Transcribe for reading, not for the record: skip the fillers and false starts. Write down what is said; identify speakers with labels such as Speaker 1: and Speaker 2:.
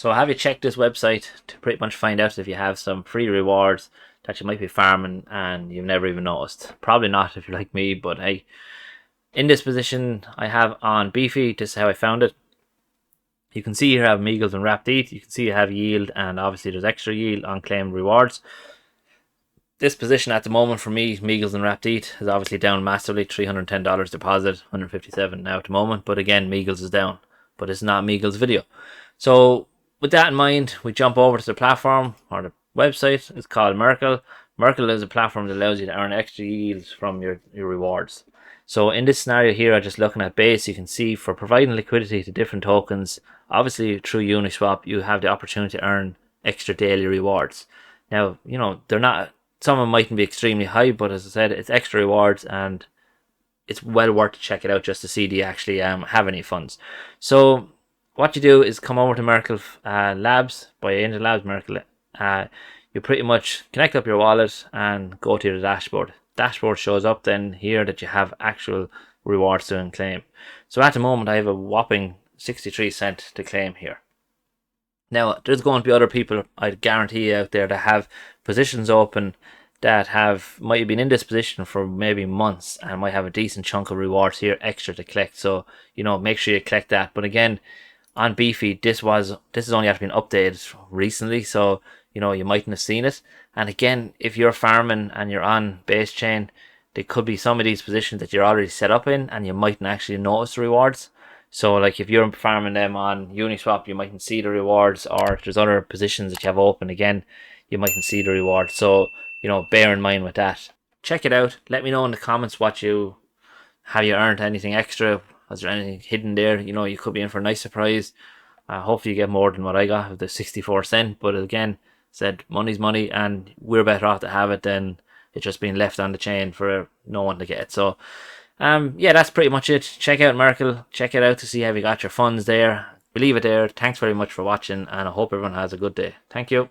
Speaker 1: So have you checked this website to pretty much find out if you have some free rewards that you might be farming and you've never even noticed? Probably not if you're like me, but hey, in this position I have on Beefy. This is how I found it. You can see here I have Meagles and Wrapped Eat. You can see I have yield, and obviously there's extra yield on claimed rewards. This position at the moment for me, Meagles and Wrapped Eat, is obviously down massively. $310 deposit, 157 now at the moment. But again, Meagles is down. But it's not Meagles video. So with that in mind, we jump over to the platform or the website. It's called Merkle. Merkle is a platform that allows you to earn extra yields from your rewards. So in this scenario here, I'm just looking at base. You can see for providing liquidity to different tokens, obviously through Uniswap, you have the opportunity to earn extra daily rewards. Now, they're not, some of them mightn't be extremely high, but as I said, it's extra rewards and it's well worth to check it out just to see do you actually have any funds. So what you do is come over to Merkle Labs, by Angel Labs Merkle. You pretty much connect up your wallet and go to your dashboard. Dashboard shows up then here that you have actual rewards to claim. So at the moment I have a whopping 63 cents to claim here. Now there's going to be other people, I guarantee you, out there that have positions open that might have been in this position for maybe months and might have a decent chunk of rewards here extra to collect. So make sure you collect that. But again, on Beefy, this has only been updated recently, so you mightn't have seen it. And again, if you're farming and you're on base chain, there could be some of these positions that you're already set up in and you mightn't actually notice the rewards. So like if you're farming them on Uniswap, you mightn't see the rewards, or if there's other positions that you have open, again, you mightn't see the rewards. So bear in mind with that. Check it out. Let me know in the comments have you earned anything extra? Was there anything hidden there? You could be in for a nice surprise. Hopefully you get more than what I got with the 64 cent. But again, said money's money, and we're better off to have it than it just being left on the chain for no one to get. So yeah, that's pretty much it. Check out Merkle. Check it out to see how you got your funds there. We'll leave it there. Thanks very much for watching, and I hope everyone has a good day. Thank you.